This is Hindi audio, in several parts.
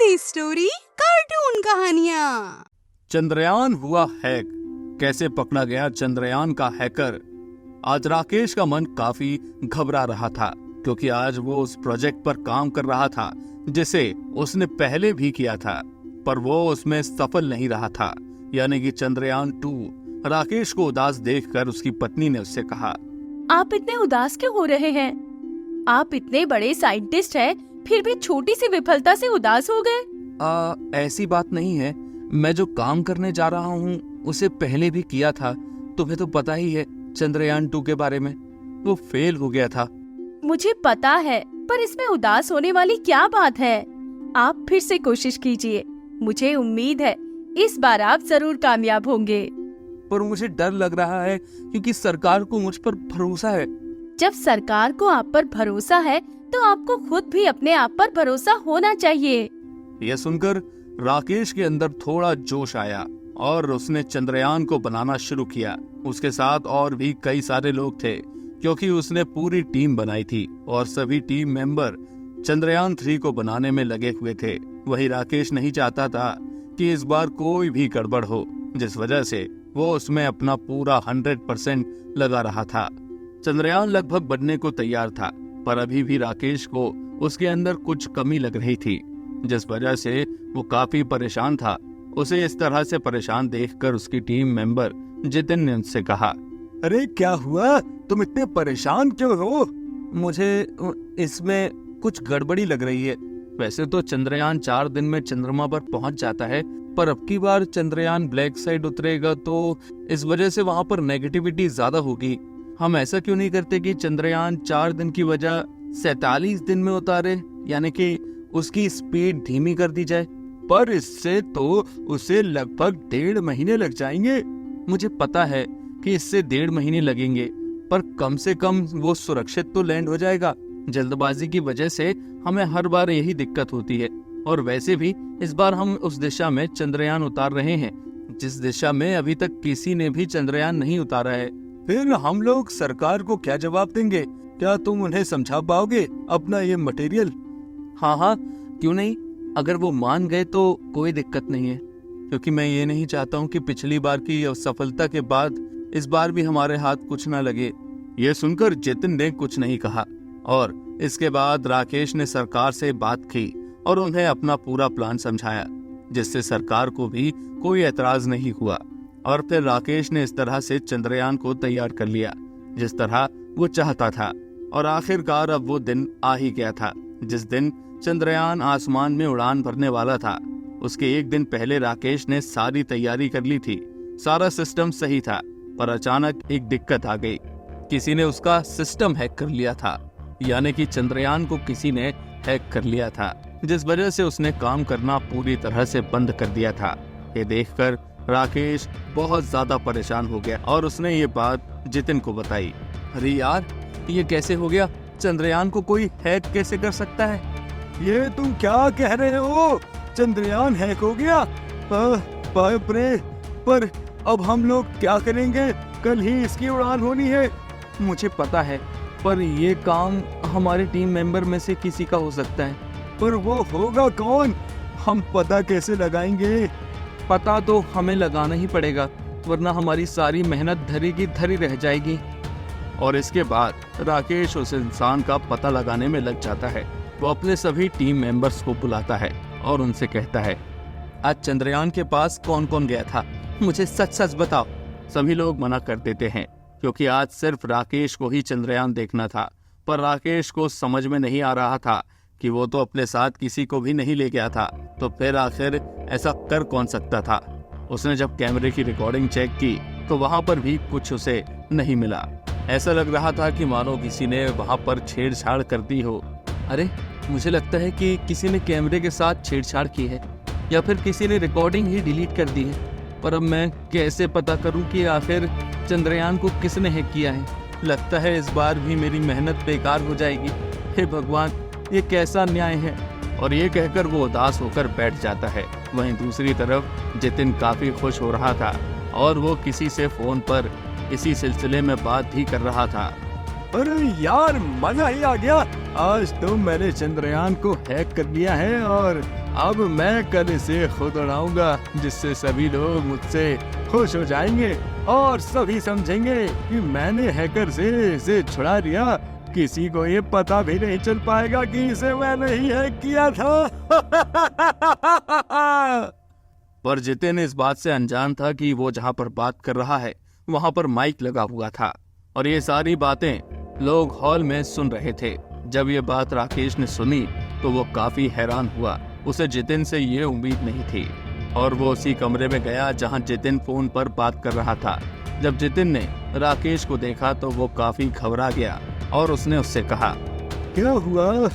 नई स्टोरी कार्टून कहानियाँ। चंद्रयान हुआ हैक, कैसे पकड़ा गया चंद्रयान का हैकर। आज राकेश का मन काफी घबरा रहा था क्योंकि आज वो उस प्रोजेक्ट पर काम कर रहा था जिसे उसने पहले भी किया था, पर वो उसमें सफल नहीं रहा था, यानी कि चंद्रयान 2। राकेश को उदास देखकर उसकी पत्नी ने उससे कहा, आप इतने उदास क्यों हो रहे हैं? आप इतने बड़े साइंटिस्ट हैं, फिर भी छोटी सी विफलता से उदास हो गए। ऐसी बात नहीं है, मैं जो काम करने जा रहा हूँ उसे पहले भी किया था। तुम्हें तो पता ही है चंद्रयान 2 के बारे में, वो फेल हो गया था। मुझे पता है, पर इसमें उदास होने वाली क्या बात है? आप फिर से कोशिश कीजिए, मुझे उम्मीद है इस बार आप जरूर कामयाब होंगे। पर मुझे डर लग रहा है क्योंकि सरकार को मुझ पर भरोसा है। जब सरकार को आप पर भरोसा है तो आपको खुद भी अपने आप पर भरोसा होना चाहिए। यह सुनकर राकेश के अंदर थोड़ा जोश आया और उसने चंद्रयान को बनाना शुरू किया। उसके साथ और भी कई सारे लोग थे क्योंकि उसने पूरी टीम बनाई थी और सभी टीम मेंबर चंद्रयान 3 को बनाने में लगे हुए थे। वही राकेश नहीं चाहता था कि इस बार कोई भी गड़बड़ हो, जिस वजह से वो उसमें अपना पूरा 100% लगा रहा था। चंद्रयान लगभग बनने को तैयार था, पर अभी भी राकेश को उसके अंदर कुछ कमी लग रही थी, जिस वजह से वो काफी परेशान था। उसे इस तरह से परेशान देखकर उसकी टीम मेंबर जितिन ने उससे कहा, अरे क्या हुआ, तुम इतने परेशान क्यों हो? मुझे इसमें कुछ गड़बड़ी लग रही है। वैसे तो चंद्रयान 4 दिन में चंद्रमा पर पहुंच जाता है, पर अब की बार चंद्रयान ब्लैक साइड उतरेगा तो इस वजह से वहां पर नेगेटिविटी ज्यादा होगी। हम ऐसा क्यों नहीं करते कि चंद्रयान 4 दिन की वजह 47 दिन में उतारे, यानी कि उसकी स्पीड धीमी कर दी जाए। पर इससे तो उसे लगभग 1.5 महीने लग जाएंगे। मुझे पता है कि इससे 1.5 महीने लगेंगे, पर कम से कम वो सुरक्षित तो लैंड हो जाएगा। जल्दबाजी की वजह से हमें हर बार यही दिक्कत होती है, और वैसे भी इस बार हम उस दिशा में चंद्रयान उतार रहे हैं जिस दिशा में अभी तक किसी ने भी चंद्रयान नहीं उतारा है। फिर हम लोग सरकार को क्या जवाब देंगे? क्या तुम उन्हें समझा पाओगे अपना ये मटेरियल? हाँ, क्यों नहीं। अगर वो मान गए तो कोई दिक्कत नहीं है, क्योंकि मैं ये नहीं चाहता हूँ कि पिछली बार की असफलता के बाद इस बार भी हमारे हाथ कुछ ना लगे। ये सुनकर जितिन ने कुछ नहीं कहा और इसके बाद राकेश ने सरकार से बात की और उन्हें अपना पूरा प्लान समझाया, जिससे सरकार को भी कोई एतराज नहीं हुआ। और फिर राकेश ने इस तरह से चंद्रयान को तैयार कर लिया जिस तरह वो चाहता था। और आखिरकार अब वो दिन आ ही गया था जिस दिन चंद्रयान आसमान में उड़ान भरने वाला था। उसके एक दिन पहले राकेश ने सारी तैयारी कर ली थी, सारा सिस्टम सही था, पर अचानक एक दिक्कत आ गई। किसी ने उसका सिस्टम हैक कर लिया था, यानी कि चंद्रयान को किसी ने हैक कर लिया था, जिस वजह से उसने काम करना पूरी तरह से बंद कर दिया था। ये देखकर राकेश बहुत ज्यादा परेशान हो गया और उसने ये बात जितिन को बताई। अरे यार, ये कैसे हो गया? चंद्रयान को कोई हैक कैसे कर सकता है? ये तुम क्या कह रहे हो? चंद्रयान हैक हो गया? बाप रे! पर अब हम लोग क्या करेंगे? कल ही इसकी उड़ान होनी है। मुझे पता है, पर ये काम हमारे टीम मेंबर में से किसी का हो सकता है। पर वो होगा कौन? हम पता कैसे लगाएंगे? पता तो हमें लगाना ही पड़ेगा, वरना हमारी सारी मेहनत धरी की धरी रह जाएगी। और इसके बाद राकेश उस इंसान का पता लगाने में लग जाता है। वो अपने सभी टीम मेंबर्स को बुलाता है और उनसे कहता है, आज चंद्रयान के पास कौन कौन गया था? मुझे सच सच बताओ। सभी लोग मना कर देते हैं क्योंकि आज सिर्फ राकेश को ही चंद्रयान देखना था, पर राकेश को समझ में नहीं आ रहा था कि वो तो अपने साथ किसी को भी नहीं ले गया था, तो फिर आखिर ऐसा कर कौन सकता था। उसने जब कैमरे की रिकॉर्डिंग चेक की तो वहां पर भी कुछ उसे नहीं मिला। ऐसा लग रहा था कि मानो किसी ने वहां पर छेड़छाड़ कर दी हो। अरे, मुझे लगता है कि किसी ने कैमरे के साथ छेड़छाड़ की है, या फिर किसी ने रिकॉर्डिंग ही डिलीट कर दी है। पर अब मैं कैसे पता करूं कि आखिर चंद्रयान को किसने हैक किया है? लगता है इस बार भी मेरी मेहनत बेकार हो जाएगी। हे भगवान, ये कैसा न्याय है। और ये कहकर वो उदास होकर बैठ जाता है। वहीं दूसरी तरफ जितिन काफी खुश हो रहा था और वो किसी से फोन पर इसी सिलसिले में बात भी कर रहा था। अरे यार मजा ही आ गया। आज तो मैंने चंद्रयान को हैक कर लिया है और अब मैं कल इसे खुद उड़ाऊंगा, जिससे सभी लोग मुझसे खुश हो जाएंगे और सभी समझेंगे कि मैंने हैकर से इसे छुड़ा लिया। किसी को ये पता भी नहीं चल पाएगा कि इसे मैंने ही हैक किया था। पर जितिन इस बात से अनजान था कि वो जहाँ पर बात कर रहा है वहाँ पर माइक लगा हुआ था और ये सारी बातें लोग हॉल में सुन रहे थे। जब ये बात राकेश ने सुनी तो वो काफी हैरान हुआ। उसे जितिन से ये उम्मीद नहीं थी और वो उसी कमरे में गया जहाँ जितिन फोन पर बात कर रहा था। जब जितिन ने राकेश को देखा तो वो काफी घबरा गया और उसने उससे कहा, क्या हुआ?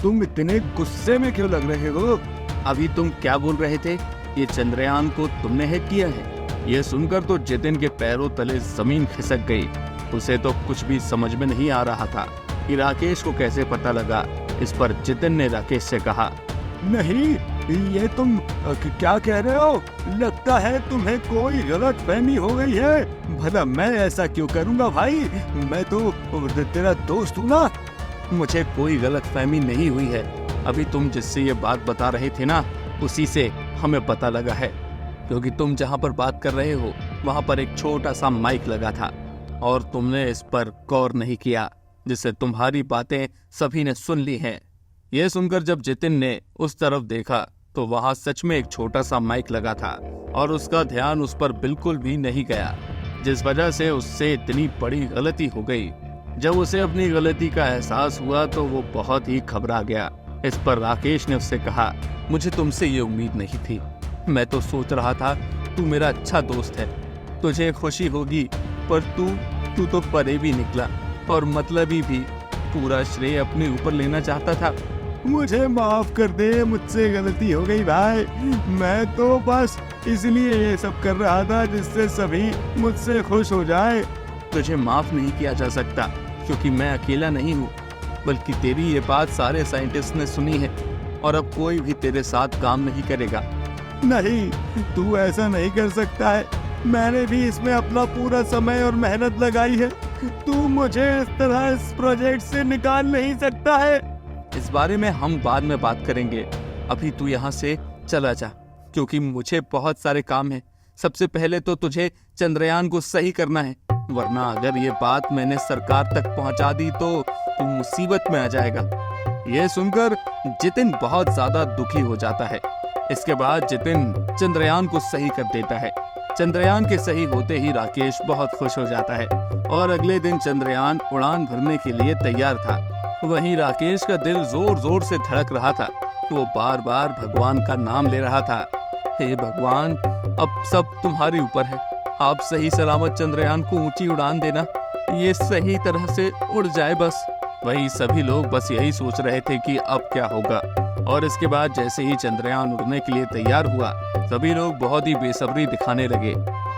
तुम इतने गुस्से में क्यों लग रहे हो? अभी तुम क्या बोल रहे थे? ये चंद्रयान को तुमने हैक किया है? ये सुनकर तो जितिन के पैरों तले जमीन खिसक गई। उसे तो कुछ भी समझ में नहीं आ रहा था कि राकेश को कैसे पता लगा। इस पर जितिन ने राकेश से कहा, नहीं, ये तुम क्या कह रहे हो? लगता है तुम्हें कोई गलत फहमी हो गई है। भला मैं ऐसा क्यों करूंगा भाई? मैं तो तेरा दोस्त हूँ ना। मुझे कोई गलत फहमी नहीं हुई है। अभी तुम जिससे ये बात बता रहे थे ना, उसी से हमें पता लगा है, क्योंकि तुम जहाँ पर बात कर रहे हो वहाँ पर एक छोटा सा माइक लगा था और तुमने इस पर गौर नहीं किया, जिससे तुम्हारी बातें सभी ने सुन ली हैं। यह सुनकर जब जितिन ने उस तरफ देखा तो वहाँ सच में एक छोटा सा माइक लगा था और उसका ध्यान उस पर बिल्कुल भी नहीं गया, जिस वजह से उससे इतनी बड़ी गलती हो गई। जब उसे अपनी गलती का एहसास हुआ तो वो बहुत ही घबरा गया। इस पर राकेश ने उससे कहा, मुझे तुमसे ये उम्मीद नहीं थी। मैं तो सोच रहा था तू मेरा अच्छा दोस्त है, तुझे खुशी होगी, पर तू तो परे भी निकला और मतलबी भी। पूरा श्रेय अपने ऊपर लेना चाहता था। मुझे माफ कर दे, मुझसे गलती हो गई भाई। मैं तो बस इसलिए ये सब कर रहा था जिससे सभी मुझसे खुश हो जाए। तुझे माफ नहीं किया जा सकता क्योंकि मैं अकेला नहीं हूँ, बल्कि तेरी ये बात सारे साइंटिस्ट ने सुनी है और अब कोई भी तेरे साथ काम नहीं करेगा। नहीं, तू ऐसा नहीं कर सकता है। मैंने भी इसमें अपना पूरा समय और मेहनत लगाई है। तू मुझे इस तरह इस प्रोजेक्ट से निकाल नहीं सकता है। इस बारे में हम बाद में बात करेंगे। अभी तू यहाँ से चला जा, क्योंकि मुझे बहुत सारे काम हैं। सबसे पहले तो तुझे चंद्रयान को सही करना है, वरना अगर ये बात मैंने सरकार तक पहुँचा दी तो तू मुसीबत में आ जाएगा। ये सुनकर जितिन बहुत ज्यादा दुखी हो जाता है। इसके बाद जितिन चंद्रयान को सही कर देता है। चंद्रयान के सही होते ही राकेश बहुत खुश हो जाता है और अगले दिन चंद्रयान उड़ान भरने के लिए तैयार था। वहीं राकेश का दिल जोर जोर से धड़क रहा था। वो बार बार भगवान का नाम ले रहा था, हे भगवान, अब सब तुम्हारे ऊपर है। आप सही सलामत चंद्रयान को ऊंची उड़ान देना, ये सही तरह से उड़ जाए बस। वही सभी लोग बस यही सोच रहे थे कि अब क्या होगा। और इसके बाद जैसे ही चंद्रयान उड़ने के लिए तैयार हुआ, सभी लोग बहुत ही बेसब्री दिखाने लगे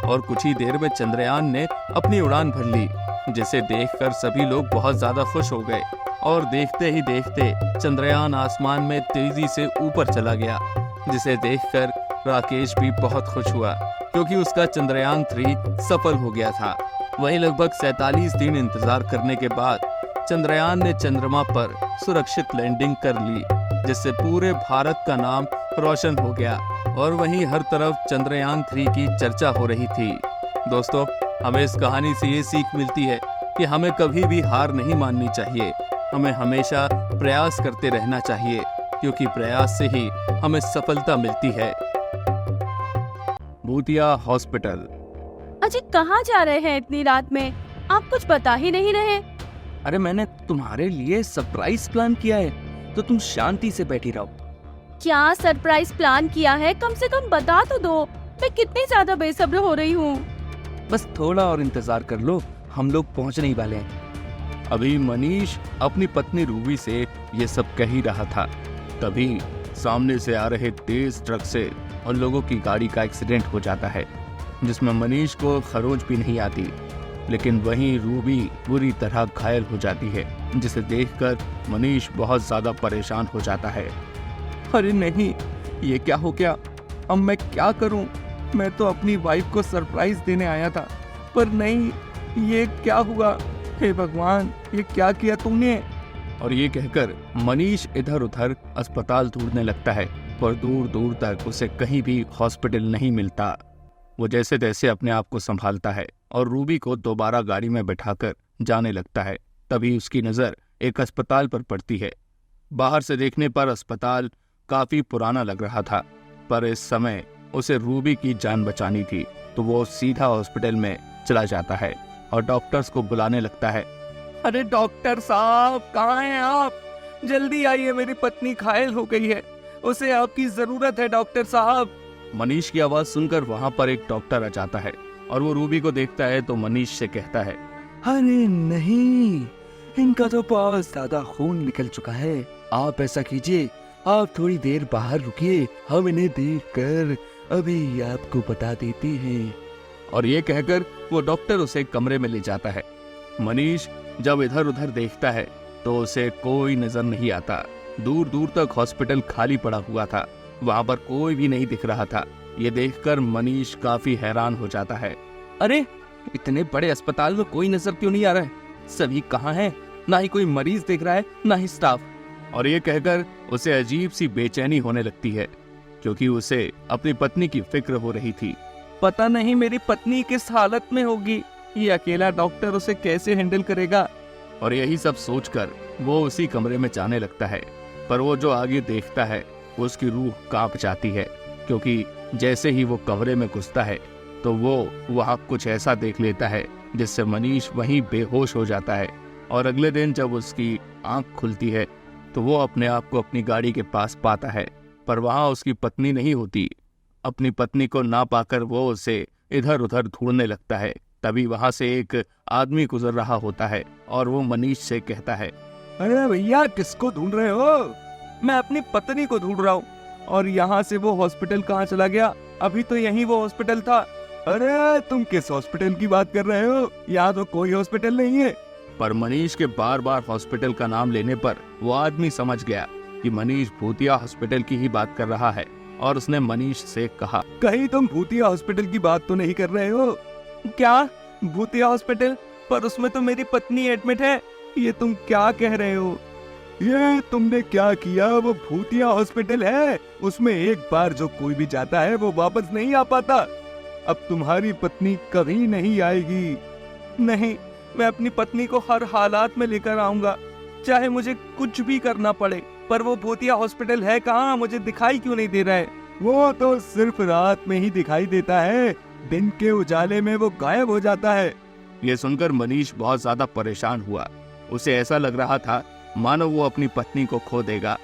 और कुछ ही देर में चंद्रयान ने अपनी उड़ान भर ली, जिसे देखकर सभी लोग बहुत ज्यादा खुश हो गए। और देखते ही देखते चंद्रयान आसमान में तेजी से ऊपर चला गया, जिसे देखकर राकेश भी बहुत खुश हुआ, क्योंकि उसका चंद्रयान 3 सफल हो गया था। वहीं लगभग 47 दिन इंतजार करने के बाद चंद्रयान ने चंद्रमा पर सुरक्षित लैंडिंग कर ली, जिससे पूरे भारत का नाम रोशन हो गया। और वहीं हर तरफ चंद्रयान 3 की चर्चा हो रही थी। दोस्तों, हमें इस कहानी से ये सीख मिलती है कि हमें कभी भी हार नहीं माननी चाहिए। हमें हमेशा प्रयास करते रहना चाहिए, क्योंकि प्रयास से ही हमें सफलता मिलती है। भूतिया हॉस्पिटल। अजी कहाँ जा रहे हैं इतनी रात में? आप कुछ बता ही नहीं रहे। अरे मैंने तुम्हारे लिए सरप्राइज प्लान किया है, तो तुम शांति से बैठी रहो। क्या सरप्राइज प्लान किया है? कम से कम बता तो दो। मैं कितनी ज्यादा बेसब्र हो रही हूँ। बस थोड़ा और इंतजार कर लो, हम लोग पहुँचने ही वाले हैं। अभी मनीष अपनी पत्नी रूबी से ये सब कह ही रहा था, तभी सामने से आ रहे तेज ट्रक से उन लोगों की गाड़ी का एक्सीडेंट हो जाता है, जिसमें मनीष को खरोच भी नहीं आती, लेकिन वहीं रूबी बुरी तरह घायल हो जाती है, जिसे देखकर मनीष बहुत ज्यादा परेशान हो जाता है। अरे नहीं, ये क्या हो गया? अब मैं क्या करूं? मैं तो अपनी वाइफ को सरप्राइज देने आया था, पर नहीं, ये क्या हुआ? हे भगवान, ये क्या किया तुमने? और ये कहकर मनीष इधर उधर अस्पताल ढूंढने लगता है, पर दूर दूर तक उसे कहीं भी हॉस्पिटल नहीं मिलता। वो जैसे तैसे अपने आप को संभालता है और रूबी को दोबारा गाड़ी में बैठाकर जाने लगता है। तभी उसकी नज़र एक अस्पताल पर पड़ती है। बाहर से देखने पर अस्पताल काफी पुराना लग रहा था, पर इस समय उसे रूबी की जान बचानी थी, तो वो सीधा हॉस्पिटल में चला जाता है और डॉक्टर्स को बुलाने लगता है। अरे डॉक्टर साहब, कहाँ हैं आप? जल्दी आइए, मेरी पत्नी घायल हो गई है, उसे आपकी जरूरत है डॉक्टर साहब। मनीष की आवाज सुनकर वहां पर एक डॉक्टर आ जाता है और वो रूबी को देखता है तो मनीष से कहता है, अरे नहीं, इनका तो बहुत ज्यादा खून निकल चुका है। आप ऐसा कीजिए, आप थोड़ी देर बाहर रुकिए, हम इन्हें देखकर अभी आपको बता देते हैं। और ये कहकर वो डॉक्टर उसे कमरे में ले जाता है। मनीष जब इधर उधर देखता है तो उसे कोई नजर नहीं आता। दूर दूर तक हॉस्पिटल खाली पड़ा हुआ था, वहां पर कोई भी नहीं दिख रहा था। ये देखकर मनीष काफी हैरान हो जाता है। अरे, इतने बड़े अस्पताल में कोई नजर क्यों नहीं आ रहा है? सभी कहाँ हैं? ना ही कोई मरीज देख रहा है, ना ही स्टाफ। और ये कहकर उसे अजीब सी बेचैनी होने लगती है, क्योंकि उसे अपनी पत्नी की फिक्र हो रही थी। पता नहीं मेरी पत्नी किस हालत में होगी, ये अकेला डॉक्टर उसे कैसे हैंडल करेगा। और यही सब सोचकर वो उसी कमरे में जाने लगता है, पर वो जो आगे देखता है उसकी रूह कांप जाती है, क्योंकि जैसे ही वो कमरे में घुसता है तो वो वहाँ कुछ ऐसा देख लेता है जिससे मनीष वहीं बेहोश हो जाता है। और अगले दिन जब उसकी आंख खुलती है तो वो अपने आप को अपनी गाड़ी के पास पाता है, पर वहाँ उसकी पत्नी नहीं होती। अपनी पत्नी को ना पाकर वो उसे इधर उधर ढूंढने लगता है। तभी वहाँ से एक आदमी गुजर रहा होता है और वो मनीष से कहता है, अरे भैया, किसको ढूंढ रहे हो? मैं अपनी पत्नी को ढूंढ रहा हूँ। और यहाँ से वो हॉस्पिटल कहाँ चला गया? अभी तो यहीं वो हॉस्पिटल था। अरे तुम किस हॉस्पिटल की बात कर रहे हो? यहाँ तो कोई हॉस्पिटल नहीं है। पर मनीष के बार बार हॉस्पिटल का नाम लेने पर वो आदमी समझ गया कि मनीष भूतिया हॉस्पिटल की ही बात कर रहा है, और उसने मनीष से कहा, कहीं तुम भूतिया हॉस्पिटल की बात तो नहीं कर रहे हो? क्या भूतिया हॉस्पिटल? पर उसमें तो मेरी पत्नी एडमिट है। ये तुम क्या कह रहे हो? ये तुमने क्या किया? वो भूतिया हॉस्पिटल है, उसमें एक बार जो कोई भी जाता है वो वापस नहीं आ पाता। अब तुम्हारी पत्नी कभी नहीं आएगी। नहीं, मैं अपनी पत्नी को हर हालात में लेकर आऊंगा, चाहे मुझे कुछ भी करना पड़े। पर वो भूतिया हॉस्पिटल है कहाँ? मुझे दिखाई क्यों नहीं दे रहा है? वो तो सिर्फ रात में ही दिखाई देता है, दिन के उजाले में वो गायब हो जाता है। ये सुनकर मनीष बहुत ज्यादा परेशान हुआ। उसे ऐसा लग रहा था मानो वो अपनी पत्नी को खो देगा,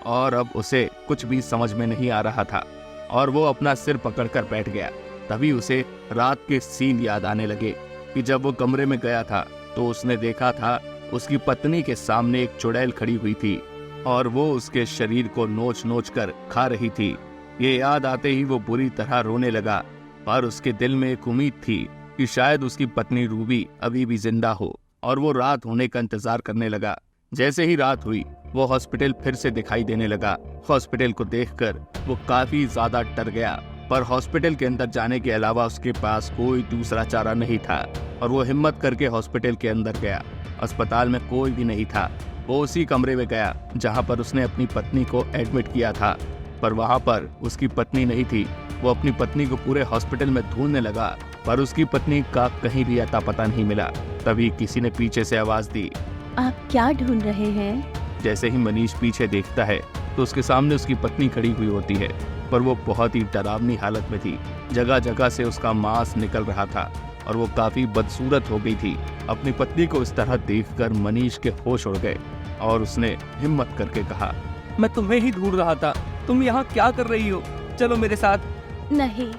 और अब उसे कुछ भी समझ में नहीं आ रहा था और वो अपना सिर पकड़कर बैठ गया। तभी उसे रात के सीन याद आने लगे कि जब वो कमरे में गया था तो उसने देखा था उसकी पत्नी के सामने एक चुड़ैल खड़ी हुई थी और वो उसके शरीर को नोच नोच कर खा रही थी। ये याद आते ही वो बुरी तरह रोने लगा, पर उसके दिल में एक उम्मीद थी कि शायद उसकी पत्नी रूबी अभी भी जिंदा हो, और वो रात होने का इंतजार करने लगा। जैसे ही रात हुई वो हॉस्पिटल फिर से दिखाई देने लगा। हॉस्पिटल को देखकर वो काफी ज्यादा डर गया, पर हॉस्पिटल के अंदर जाने के अलावा उसके पास कोई दूसरा चारा नहीं था और वो हिम्मत करके हॉस्पिटल के अंदर गया। अस्पताल में कोई भी नहीं था। वो उसी कमरे में गया जहां पर उसने अपनी पत्नी को एडमिट किया था, पर वहां पर उसकी पत्नी नहीं थी। वो अपनी पत्नी को पूरे हॉस्पिटल में ढूंढने लगा, पर उसकी पत्नी का कहीं भी अता पता नहीं मिला। तभी किसी ने पीछे से आवाज दी, आप क्या ढूंढ रहे हैं? जैसे ही मनीष पीछे देखता है तो उसके सामने उसकी पत्नी खड़ी हुई होती है, पर वो बहुत ही डरावनी हालत में थी। जगह जगह से उसका मांस निकल रहा था और वो काफी बदसूरत हो गई थी। अपनी पत्नी को इस तरह देखकर मनीष के होश उड़ गए और उसने हिम्मत करके कहा, मैं तुम्हें ही ढूंढ रहा था, तुम यहाँ क्या कर रही हो? चलो मेरे साथ। नहीं,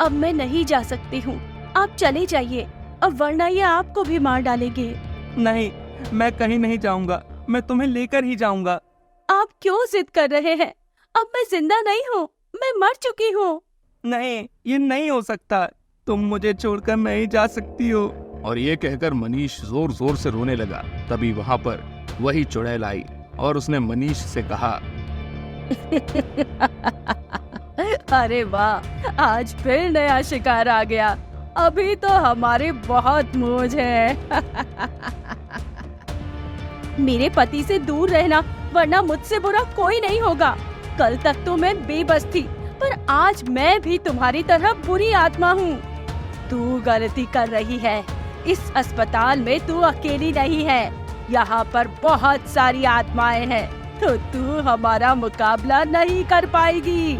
अब मैं नहीं जा सकती हूँ, आप चले जाइए, अब वरना ये आपको भी मार डालेंगे। नहीं, मैं कहीं नहीं जाऊंगा, मैं तुम्हें लेकर ही जाऊंगा। आप क्यों जिद कर रहे हैं? अब मैं जिंदा नहीं हूँ, मैं मर चुकी हूँ। नहीं, ये नहीं हो सकता, तुम मुझे छोड़कर नहीं जा सकती हो। और ये कहकर मनीष जोर जोर से रोने लगा। तभी वहां पर वही चुड़ैल आई और उसने मनीष से कहा, अरे वाह, आज फिर नया शिकार आ गया। अभी तो हमारी बहुत मौज है। मेरे पति से दूर रहना, वरना मुझसे बुरा कोई नहीं होगा। कल तक तो मैं बेबस थी, पर आज मैं भी तुम्हारी तरह बुरी आत्मा हूँ। तू गलती कर रही है। इस अस्पताल में तू अकेली नहीं है, यहाँ पर बहुत सारी आत्माएं हैं, तो तू हमारा मुकाबला नहीं कर पाएगी।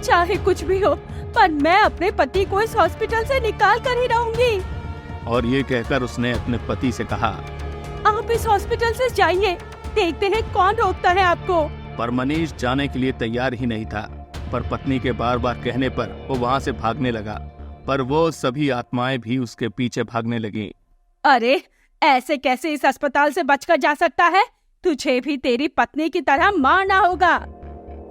चाहे कुछ भी हो, पर मैं अपने पति को इस हॉस्पिटल से निकाल कर ही रहूंगी। और ये कहकर उसने अपने पति से कहा, आप इस हॉस्पिटल से जाइए, देखते हैं कौन रोकता है आपको। पर मनीष जाने के लिए तैयार ही नहीं था। पर पत्नी के बार बार कहने पर वो वहाँ से भागने लगा, पर वो सभी आत्माएं भी उसके पीछे भागने लगी। अरे ऐसे कैसे इस अस्पताल से बचकर जा सकता है? तुझे भी तेरी पत्नी की तरह मारना होगा।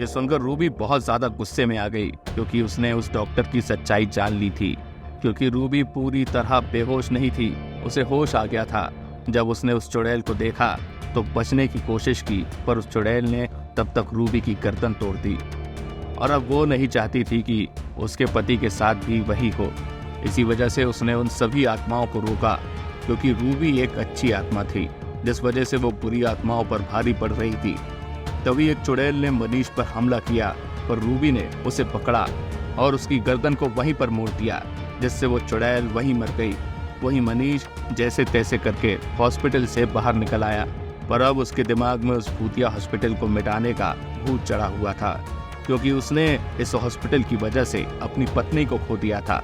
ये सुनकर रूबी बहुत ज्यादा गुस्से में आ गई, क्योंकि उसने उस डॉक्टर की सच्चाई जान ली थी। क्योंकि रूबी पूरी तरह बेहोश नहीं थी, उसे होश आ गया था। जब उसने उस चुड़ैल को देखा तो बचने की कोशिश की, पर उस चुड़ैल ने तब तक रूबी की गर्दन तोड़ दी। और अब वो नहीं चाहती थी कि उसके पति के साथ भी वही हो। इसी वजह से उसने उन सभी आत्माओं को रोका, क्योंकि रूबी एक अच्छी आत्मा थी, जिस वजह से वो बुरी आत्माओं पर भारी पड़ रही थी। तभी एक चुड़ैल ने मनीष पर हमला किया, पर रूबी ने उसे पकड़ा और उसकी गर्दन को वहीं पर मोड़ दिया, जिससे वो चुड़ैल वहीं मर गई। वहीं मनीष जैसे तैसे करके हॉस्पिटल से बाहर निकल आया, पर अब उसके दिमाग में उस भूतिया हॉस्पिटल को मिटाने का भूत चढ़ा हुआ था, क्योंकि उसने इस हॉस्पिटल की वजह से अपनी पत्नी को खो दिया था।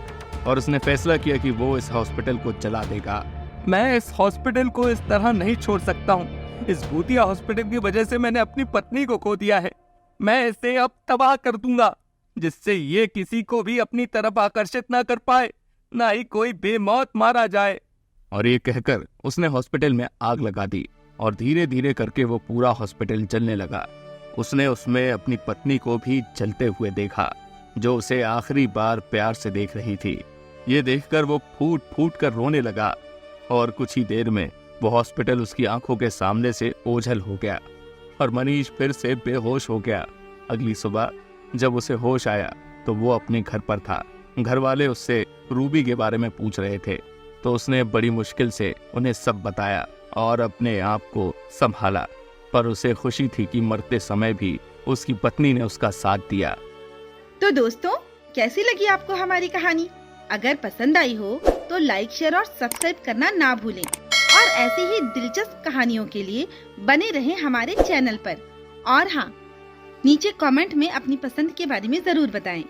और उसने फैसला किया कि वो इस हॉस्पिटल को चला देगा। मैं इस हॉस्पिटल को इस तरह नहीं छोड़ सकता हूँ। इस भूतिया हॉस्पिटल की वजह से मैंने अपनी पत्नी को खो दिया है। मैं इसे अब तबाह कर दूंगा, जिससे ये किसी को भी अपनी तरफ आकर्षित ना कर पाए, ना ही कोई बेमौत मारा जाए। और ये कहकर उसने हॉस्पिटल में आग लगा दी, और धीरे धीरे करके वो पूरा हॉस्पिटल जलने लगा। उसने उसमें अपनी पत्नी को भी जलते हुए देखा, जो उसे आखिरी बार प्यार से देख रही थी। ये देखकर वो फूट फूट कर रोने लगा, और कुछ ही देर में वो हॉस्पिटल उसकी आंखों के सामने से ओझल हो गया, और मनीष फिर से बेहोश हो गया। अगली सुबह जब उसे होश आया तो वो अपने घर पर था। घर वाले उससे रूबी के बारे में पूछ रहे थे, तो उसने बड़ी मुश्किल से उन्हें सब बताया और अपने आप को संभाला। पर उसे खुशी थी कि मरते समय भी उसकी पत्नी ने उसका साथ दिया। तो दोस्तों, कैसी लगी आपको हमारी कहानी? अगर पसंद आई हो तो लाइक, शेयर और सब्सक्राइब करना ना भूलें, और ऐसी ही दिलचस्प कहानियों के लिए बने रहें हमारे चैनल पर। और हाँ, नीचे कमेंट में अपनी पसंद के बारे में जरूर बताएं।